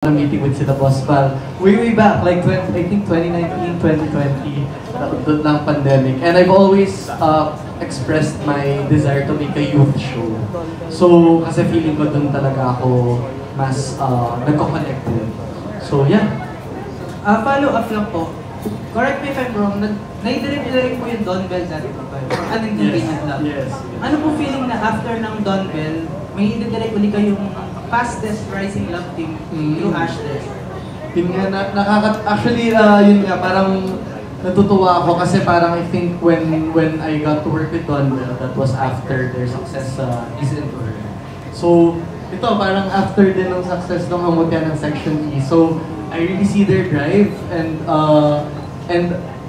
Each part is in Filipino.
a meeting with sila Boss Pal. Way back, like I think 2019, 2020, doon lang pandemic. And I've always expressed my desire to make a youth show. So, kasi feeling ko doon talaga ako mas nagko-connected. So, yeah. Follow up lang po. Correct me if I'm wrong, naidirect mo yung Don Bell dati pa ba? Unconvenient Love. Yes. Ano po feeling na after ng Don Bell, may idirect ulit kayong fastest rising love team through Ashless? Yun nga, actually, yun nga, parang natutuwa ako kasi parang I think when I got to work with Don Bell, that was after their success sa Ease Into Her. So, ito parang after din ng success ng Hamutya ng Section E. So, I really see their drive and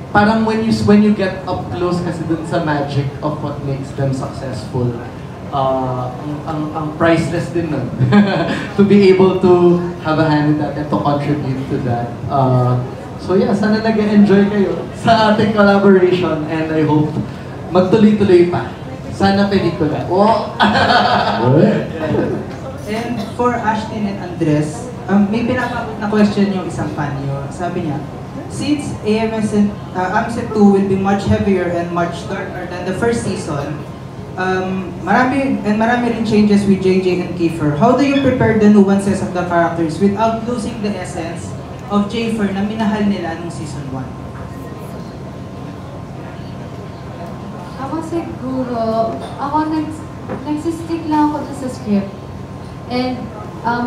parang when you get up close kasi dun sa magic of what makes them successful, ang priceless din nun. To be able to have a hand in that and to contribute to that. So yeah, sana nag-enjoy kayo sa ating collaboration and I hope magtuloy-tuloy pa. Sana pelikula. Wow! And for Ashton and Andres, may pinapabot na question yung isang fan nyo. Sabi niya, since AMZ 2 will be much heavier and much darker than the first season, marami rin changes with JJ and Kiefer. How do you prepare the nuances of the characters without losing the essence of Jayfer na minahal nila nung season 1? Ako siguro, nagsistick lang ako dun sa script. And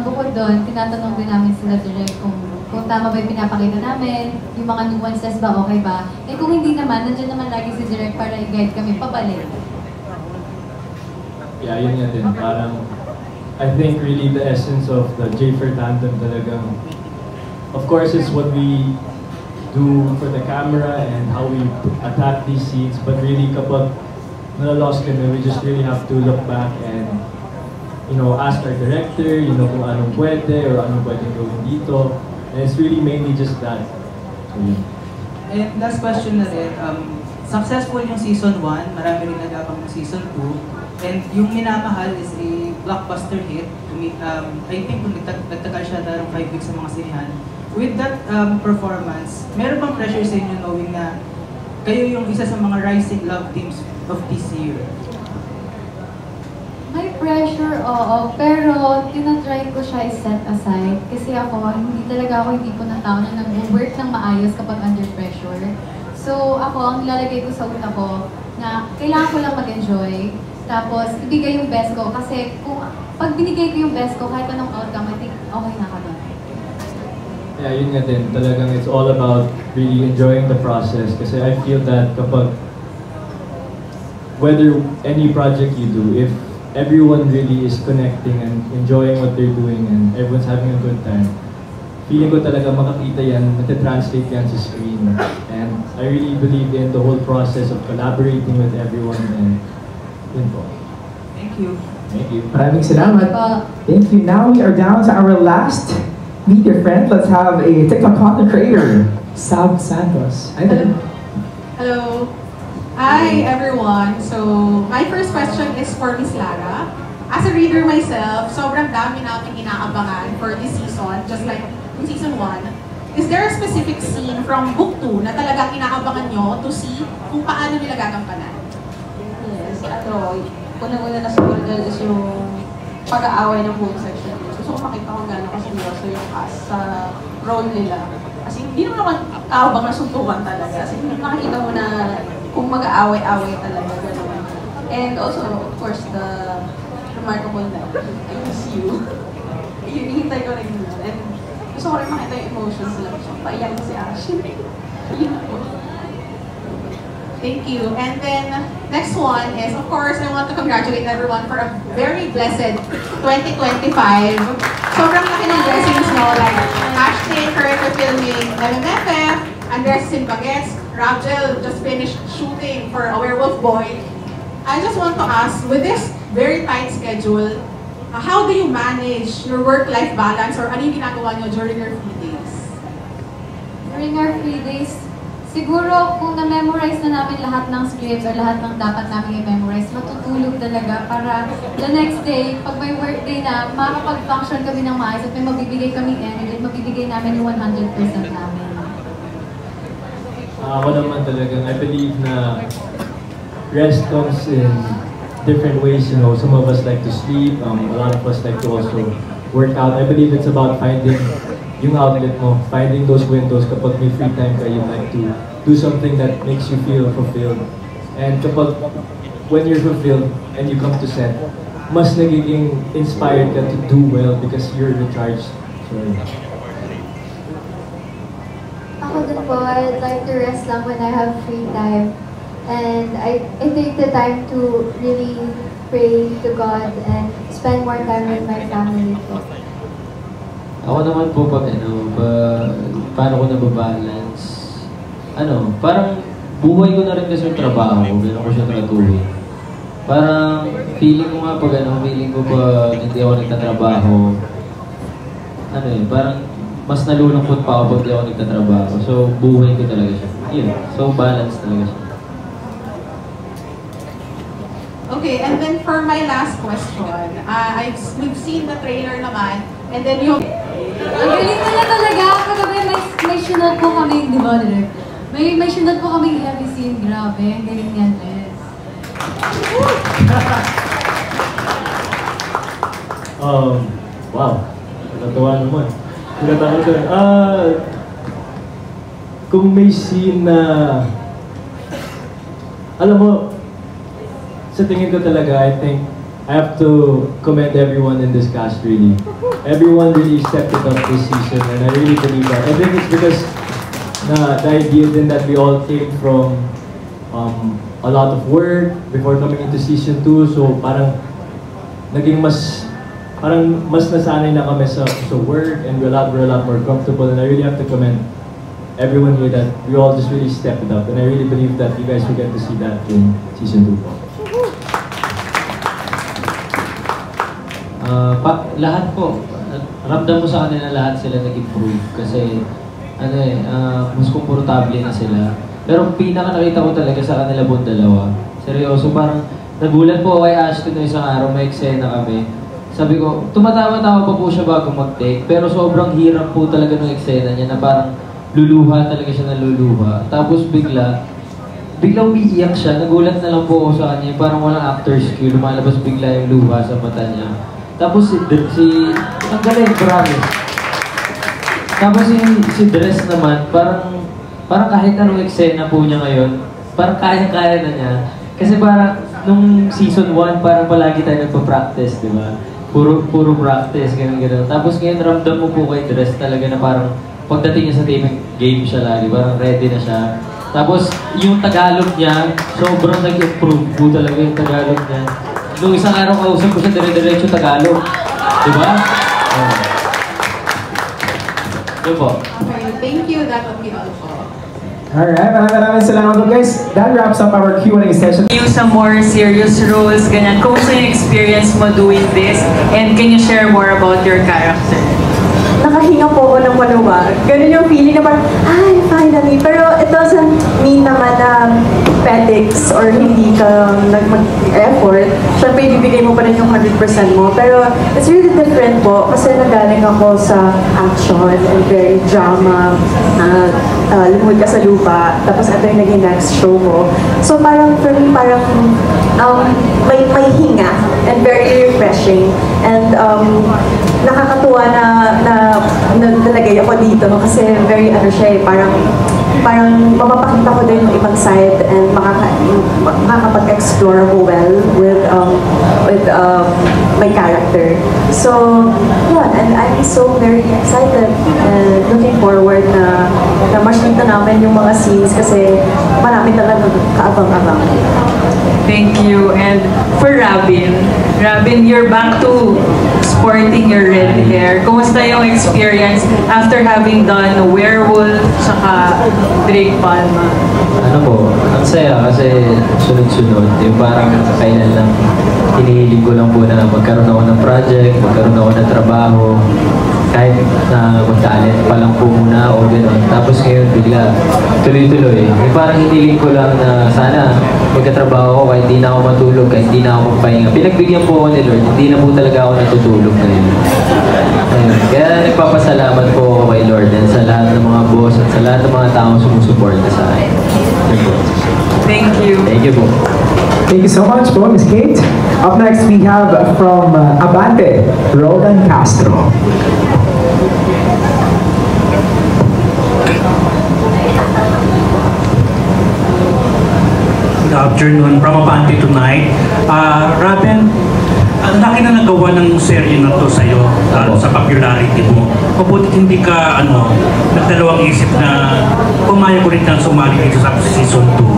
bukod doon, tinatanong din namin sila direct kung tama ba yung pinapakita namin, yung mga nuances ba, okay ba. Eh kung hindi naman, nandiyan naman lagi si direct para i-guide kami pabalik. Yeah, yun nga din. Parang, I think really the essence of the Jayfer tandem talagang, of course, it's what we do for the camera and how we attack these scenes, but really kapag nalalost kami, we just really have to look back and ask our director, kung anong pwede or anong pwedeng gawin dito. And it's really mainly just that. And last question na rin, successful yung season 1, marami rin nagapang yung season 2, and yung Minamahal is a blockbuster hit. I think kung nagtagal siya darang 5 weeks sa mga sinihan. With that performance, meron bang pressure sa inyo knowing na kayo yung isa sa mga rising love teams of this year? May pressure, oo, pero tinatry ko siya i-set aside. Kasi hindi talaga ako yung tipo ng tao na nag-work ng maayos kapag under pressure. So ako, ang nilalagay ko sa utak ko na kailangan ko lang mag-enjoy. Tapos, ibigay yung best ko. Kasi pag binigay ko yung best ko, kahit anong outcome, I think okay na ako doon. Yeah, yun nga din. Talagang it's all about really enjoying the process. Kasi I feel that kapag, whether any project you do, if everyone really is connecting and enjoying what they're doing and everyone's having a good time, feeling ko talaga makakita yan, mati-translate yan sa screen. And I really believe in the whole process of collaborating with everyone and yun po. Thank you. Thank you. Maraming salamat. Thank you. Now we are down to our last meet your friend. Let's have a TikTok content creator, Sab Santos. Hi there. Hello. Hi everyone. So, my first question is for Miss Lara. As a reader myself, sobrang dami nating inaabangan for this season, just like in season 1. Is there a specific scene from book 2 na talagang inaabangan nyo to see kung paano nila gagampanan? Yes, una-una na siguro dyan is yung pag-aaway ng buong section. Gusto ko makita kung gano'n kaseryoso yung cast sa role nila. Kasi hindi naman kaabang na suntukan talaga. Kasi makikita mo na kung mag-aaway-aaway talaga, gano'n. And also, of course, the remarkable na, I miss you. Yun, hihintay ko rin yun. And gusto ko rin makita yung emotions nila. So, paiyak si Ashley. Yun po. Thank you. And then, next one is, of course, I want to congratulate everyone for a very blessed 2025. Sobrang laki ng blessings, no? Like, Ashley, current with filming MMFF, Andres Simpagets, Rajel just finished shooting for A Werewolf Boy. I just want to ask, with this very tight schedule, how do you manage your work-life balance or ano yung ginagawa nyo during your free days? During our free days, Siguro kung na-memorize na namin lahat ng scripts or lahat ng dapat namin i-memorize, matutulog talaga para the next day, pag may workday na, makakapag-function kami ng maayos at may mabibigay kaming energy at mabibigay namin yung 100% namin. Ako naman talagang, I believe na rest comes in different ways. You know, some of us like to sleep, a lot of us like to also work out. I believe it's about finding yung outlet mo, finding those windows kapag may free time ka, you like to do something that makes you feel fulfilled. And kapag, when you're fulfilled and you come to set, mas nagiging inspired ka to do well because you're recharged. Sorry. Ako din po, I'd like to rest lang when I have free time. And I take the time to really pray to God and spend more time with my family po. Ako naman po paano ko nababalance? Parang buhay ko na rin kasi yung trabaho, gano'n ko siya tratuhin. Parang feeling ko nga feeling ko hindi ako nagtatrabaho, parang mas nalulungkot pa ako pag hindi ako nagtatrabaho. So, buhay ko talaga siya. Yun. So, balance talaga siya. Okay, and then for my last question, we've seen the trailer naman, and then yung... Ang galing na niya talaga. Kagabi may sinod po kami, di ba, Direk? May sinod po kami heavy scene. Grabe, ang galing niyan, Jess. Wow. Natatawa naman. Pinatawa ko doon. Kung may scene na... Alam mo, sa tingin ko talaga, I think I have to commend everyone in this cast, really. Everyone really stepped it up this season, and I really believe that. I think it's because the idea then that we all came from a lot of work before coming into season 2, so parang naging mas nasanay na kami sa work, and we're a lot more comfortable, and I really have to commend everyone here that we all just really stepped it up, and I really believe that you guys will get to see that in season 2. Lahat po, ramdam mo sa kanila lahat sila nag-improve kasi mas komportable na sila. Pero pinaka nakita ko talaga sa kanila buong dalawa. Seryoso, parang nagulat po kay Ashton na isang araw, may eksena kami. Sabi ko, tumatawa-tawa pa po siya bago mag-take, pero sobrang hirap po talaga ng eksena niya na parang luluha talaga siya na luluha. Tapos biglang umiiyak siya, nagulat na lang po ako sa kanya, parang walang actor's cue, lumalabas bigla yung luha sa mata niya. Tapos ang galing, promise. Tapos si Dress naman, parang kahit anong eksena po niya ngayon, parang kaya-kaya na niya. Kasi parang, nung season 1, parang palagi tayo nagpa-practice, di ba? Puro practice, gano'n. Tapos ngayon, ramdam mo po kay Dress talaga na parang, pagdating niya sa taping game siya lagi, parang ready na siya. Tapos, yung Tagalog niya, sobrang nag-improve po talaga yung Tagalog niya. Nung isang araw kausap ko siya dire-diretso Tagalog. Diba? Yun po. Okay, thank you. That would be all po. Alright, maraming salamat po guys. That wraps up our Q&A session. Yung sa more serious roles, ganyan. Kumusta yung experience mo doing this? And can you share more about your character? Nakahinga po ako ng maluwag. Ganun yung feeling na parang, ay, finally. Pero it doesn't mean naman na petics or hindi ka nag-effort. Siyempre, ibibigay mo pa rin yung 100% mo. Pero it's really different po kasi nagaling ako sa action and very drama. Lumod ka sa lupa. Tapos ito yung naging next show ko. So parang, for me, parang may hinga and very refreshing. And nakakatuwa na nalagay ako dito kasi very siya parang mapapakita ko din yung ibang side and makakapag-explore ako well with my character. So yeah, and I'm so very excited and looking forward na makita namin yung mga scenes kasi marami talaga kaabang-abang. Thank you. And for Robin, you're back to sporting your red hair. Kumusta yung experience after having done Werewolf, saka Drake Palma? Ano po, ang saya kasi sunod-sunod. Yung parang kailan lang, hinihiling ko lang po na magkaroon ako ng project, magkaroon ako ng trabaho, kahit na mag-talent pa lang po muna o gano'n. Tapos ngayon bigla, tuloy-tuloy. Yung parang hinihiling ko lang na sana magkatrabaho ko kahit di na ako matulog, kahit di na ako magpahinga. Pinagbigyan po ako ni Lord, hindi na po talaga ako natutulog ngayon. Ayun. Kaya nagpapasalamat po ako kay Lord and sa lahat ng mga boss at sa lahat ng mga taong sumusuporta sa akin. Thank you. Thank you po. Thank you so much po, Miss Kate. Up next, we have from Abante, Roland Castro. Good afternoon from Abante tonight. Raben, ang laki na nagawa ng serye na to sa'yo sa popularity mo. Mabuti hindi ka nagdalawang isip na pumayag ulit ng sumali dito sa season 2.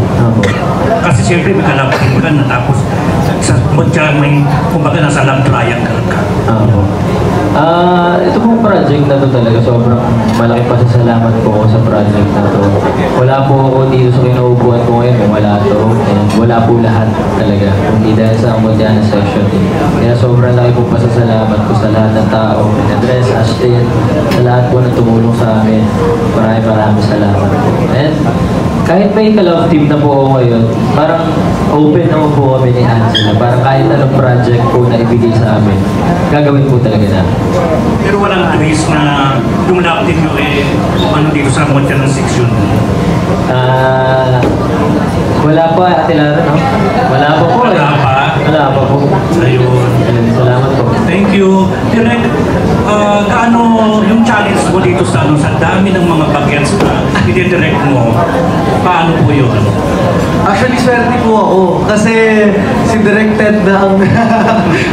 Kasi siyempre may kalapin ka na tapos may kumbaga nasa love triangle ka. Ito pong project na to talaga, sobrang malaki pasasalamat po ako sa project na to. Wala po ako dito sa kinaubuan ko ngayon, wala to. And wala po lahat talaga, hindi dahil sa Amodiana Section team. Kaya sobrang laki po pasasalamat ko sa lahat ng tao, Andres, Ashton, sa lahat po na tumulong sa amin. Maraming salamat po. And kahit may ka-love team na po ako ngayon, parang open naman po kami ni Angela. Parang kahit anong project po na ibigay sa amin, gagawin po talaga na. Pero walang twist na yung love team nyo dito sa Amodiana Section. Wala pa, Ate Lara, no? Wala pa po. Wala pa po. Ayun. Salamat po. Thank you. Direk, kaano yung challenge mo dito sa dami ng mga bagets na i-direct mo? Paano po yun? Actually, swerte po ako. Kasi si Directed na ang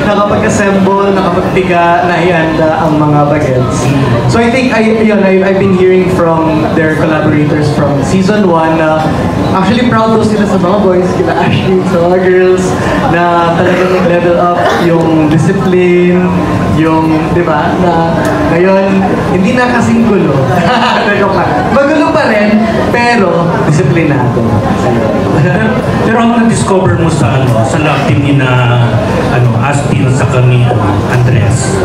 nakapag-assemble, nakapagpiga, naihanda ang mga bagets. So I think, I've been hearing from their collaborators from season 1 na actually proud daw sila sa mga boys, kila Ashley, sa mga girls, na talagang nag-level up yung discipline, yung, di ba, na ngayon, hindi na kasing gulo. Magulo pa rin, pero disiplinado. Pero ano na-discover mo sa love team ni na Astin sa kami Andres?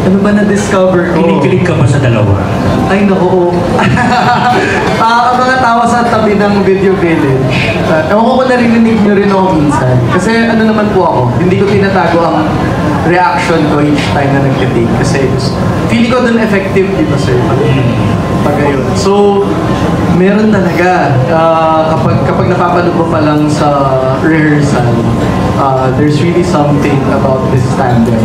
Ano ba na-discover ko? Kinikilig ka ba sa dalawa? Ay, naku. Ang mga tawa sa tabi ng Video Village. Ewan ko kung narinig nyo rin ako minsan. Kasi ano naman po ako, hindi ko tinatago ang reaction ko each time na nag-take. Kasi feeling ko dun effective, di ba sir? Pag ayun. So, meron talaga. Kapag napapanood mo pa lang sa rehearsal, there's really something about this tandem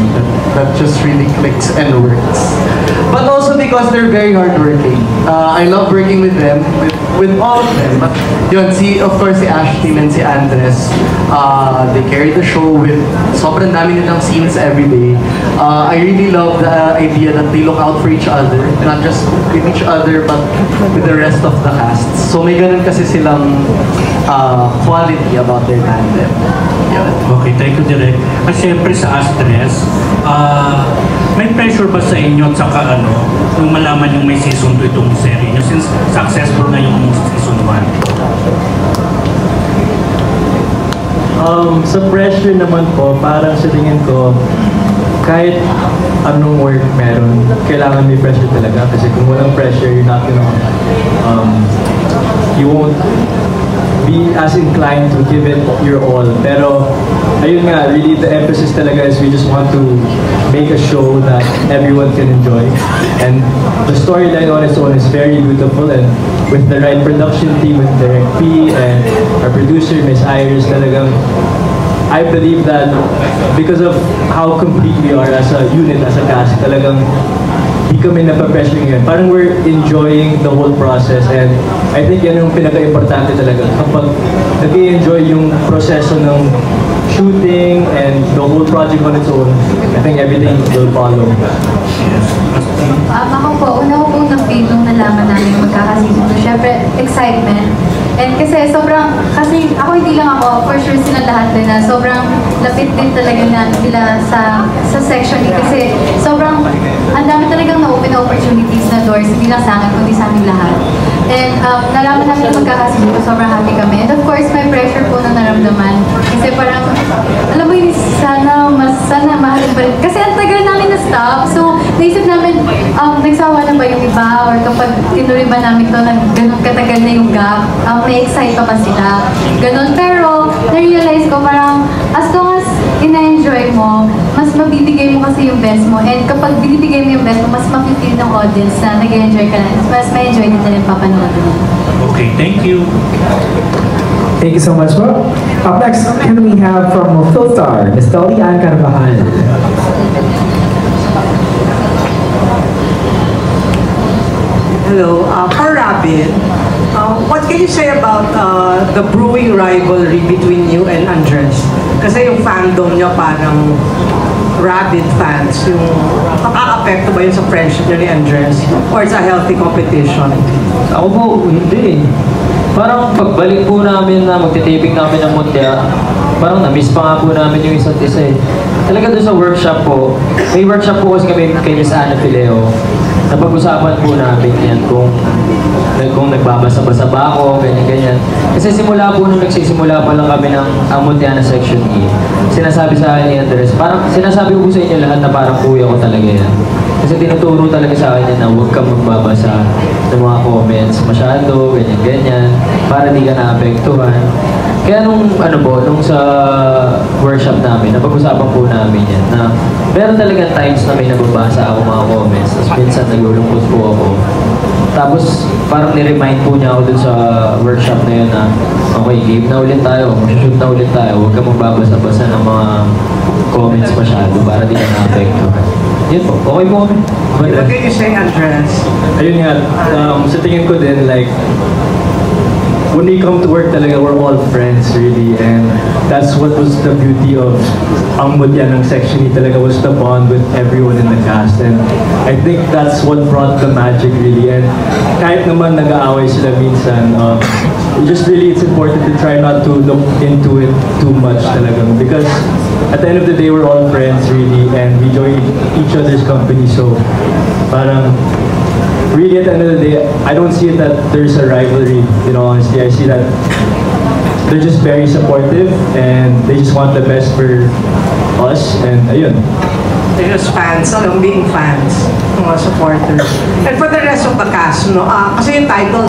that just really clicks and works. But also because they're very hardworking. I love working with them, with all of them. But yun, of course, si Ashton and si Andres, they carry the show with sobrang dami nilang scenes every day. I really love the idea that they look out for each other, not just with each other, but with the rest of the cast. So may ganun kasi silang quality about their tandem. Yun. Okay, thank you, Direk. At syempre sa Astres, may pressure ba sa inyo at saka nung malaman yung may season 2 itong serie nyo since successful na yung season 1? Sa pressure naman po, parang sa tingin ko, kahit anong work meron, kailangan may pressure talaga. Kasi kung walang pressure, you're not gonna, you won't be as inclined to give it your all. Pero, ayun nga, really the emphasis talaga is we just want to make a show that everyone can enjoy. And the storyline on its own is very beautiful, and with the right production team, with Derek P. and our producer, Miss Iris, talagang I believe that because of how complete we are as a unit, as a cast, talagang di kami napapressure ngayon. Parang we're enjoying the whole process, and I think yan yung pinaka-importante talaga. Kapag nag-enjoy yung proseso ng shooting and the whole project on its own, I think everything will follow. Ako po, una ko pong na-feel nung nalaman namin magkakasino. Siyempre, excitement. And kasi kasi ako hindi lang ako, for sure sila lahat din na sobrang lapit din talaga na sila sa section E. Kasi sobrang, ang dami talagang na-open opportunities na doors, hindi lang sa akin, kundi sa amin lahat. And nalaman namin magkakasundo, sobrang happy kami. And of course, may pressure po na naramdaman. Kasi parang, alam mo yun, sana mahalin pa rin. Kasi ang tagal namin na-stop. So, naisip namin, nagsawa na ba yung iba? Or kapag tinuloy ba namin to, ganun katagal na yung gap, may excite pa sila. Ganun. Pero, na-realize ko parang, as long as ina-enjoy mo, mas mabibigay mo kasi yung best mo. And kapag binibigay mo yung best mo, mas makikita ng audience na nag-enjoy ka na. Mas ma-enjoy din nila yung papanood mo. Okay, thank you. Thank you so much, bro. Up next, can we have from Philstar, Ms. Dolly Ann Carvajal. Hello, for Robin, what can you say about the brewing rivalry between you and Andres? Kasi yung fandom niya parang rabid fans, yung nakaka-apekto ba yun sa friendship niya ni Andres? Or it's a healthy competition? Ako po, hindi. Parang pagbalik po namin na magtitaping namin ng Mutya, parang na-miss pa nga po namin yung isa't isa eh. Talaga doon sa workshop po, may workshop po kasi kami kay Miss Ana Fileo. Napag-usapan po namin yan kung nagbabasa-basa ba ako, ganyan-ganyan. Kasi simula po nung nagsisimula pa lang kami ng Mutya na Section E, sinasabi sa akin ni Andres, parang sinasabi ko sa inyo lahat na parang kuya ko talaga yan. Kasi tinuturo talaga sa akin yan na huwag kang magbabasa ng mga comments masyado, ganyan-ganyan, para di ka naapektuhan. Kaya nung sa workshop namin, napag-usapan po namin yan na meron talagang times na may nababasa ako mga comments, tapos minsan naglulungkot po ako. Tapos parang ni-remind po niya ako dun sa workshop na yun na okay, game na ulit tayo, mag-shoot na ulit tayo, huwag ka magbabasa-basa ng mga comments masyado para di ka na-apektuhan. Yun po, okay po kami. What can you say, Andres? Ayun nga, sa tingin ko din, like, when we come to work talaga, we're all friends really, and that's what was the beauty of ang Mutya ng Section E talaga, was the bond with everyone in the cast, and I think that's what brought the magic really. And kahit naman nag-aaway sila minsan, it's important to try not to look into it too much talaga, because at the end of the day, we're all friends really, and we enjoy each other's company, so parang really, at the end of the day, I don't see it that there's a rivalry, you know, honestly. I see that they're just very supportive and they just want the best for us, and ayun. They're just fans, being fans, mga supporters. And for the rest of the cast, no, kasi yung title,